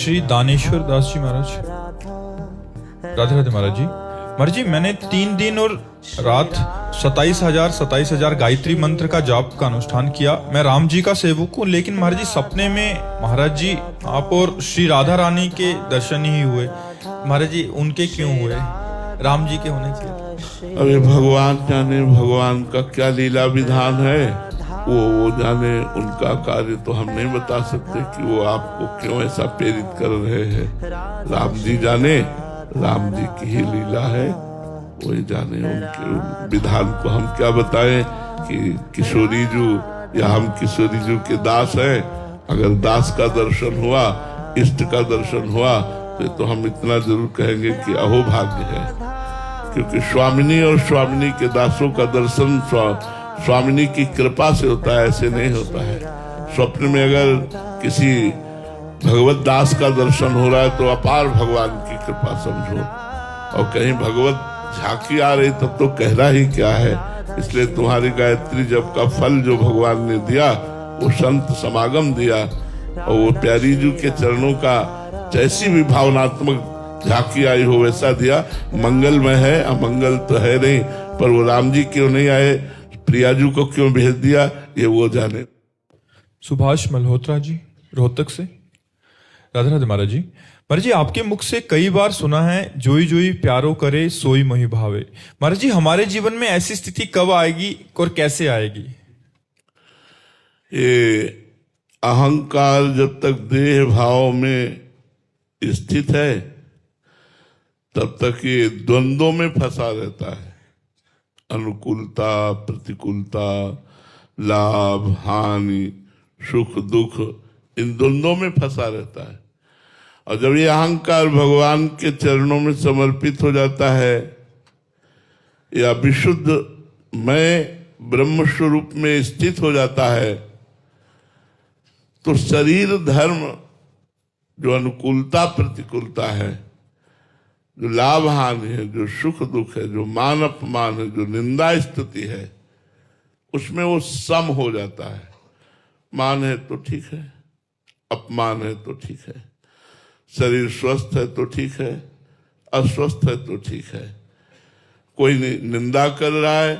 श्री दानेश्वर दास जी महाराज। राधे राधे महाराज जी। महाराज जी, मैंने 3 दिन और रात 27,000 गायत्री मंत्र का जाप का अनुष्ठान किया। मैं राम जी का सेवक हूँ, लेकिन महाराज जी सपने में महाराज जी आप और श्री राधा रानी के दर्शन ही हुए। महाराज जी उनके क्यों हुए, राम जी के होने चाहिए? अरे भगवान जाने भगवान का क्या लीला विधान है, वो जाने। उनका कार्य तो हम नहीं बता सकते कि वो आपको क्यों ऐसा प्रेरित कर रहे हैं। राम जी जाने, राम जी की ही लीला है, वही जाने। उनके विधान को हम क्या बताएं कि किशोरी जी या हम किशोरी जी के दास हैं। अगर दास का दर्शन हुआ, इष्ट का दर्शन हुआ, तो हम इतना जरूर कहेंगे कि अहो भाग्य है। क्योंकि स्वामिनी और स्वामिनी के दासों का दर्शन स्वामिनी की कृपा से होता है, ऐसे नहीं होता है। स्वप्न में अगर किसी भगवत दास का दर्शन हो रहा है तो अपार भगवान की कृपा समझो, और कहीं भगवत झांकी आ रही तब तो कहना ही क्या है। इसलिए तुम्हारी गायत्री जप का फल जो भगवान ने दिया वो संत समागम दिया, और वो प्यारी जी के चरणों का जैसी भी भावनात्मक झांकी आई हो वैसा दिया। मंगलमय है, अमंगल तो है नहीं, पर वो राम जी क्यों नहीं आए, प्रियाजू को क्यों भेज दिया, ये वो जाने। सुभाष मल्होत्रा जी, रोहतक से। राधे राधे महाराज जी। महाराज जी, आपके मुख से कई बार सुना है, जोई जोई प्यारो करे सोई मोहि भावे। महाराज जी, हमारे जीवन में ऐसी स्थिति कब आएगी और कैसे आएगी? ये अहंकार जब तक देह भाव में स्थित है तब तक ये द्वंद्वों में फंसा रहता है। अनुकूलता, प्रतिकूलता, लाभ हानि, सुख दुख, इन द्वंद्वों में फंसा रहता है। और जब ये अहंकार भगवान के चरणों में समर्पित हो जाता है या विशुद्ध मैं ब्रह्म स्वरूप में स्थित हो जाता है, तो शरीर धर्म जो अनुकूलता प्रतिकूलता है, जो लाभ हानि है, जो सुख दुख है, जो मान अपमान है, जो निंदा स्तुति है, उसमें वो सम हो जाता है। मान है तो ठीक है, अपमान है तो ठीक है, शरीर स्वस्थ है तो ठीक है, अस्वस्थ है तो ठीक है। कोई निंदा कर रहा है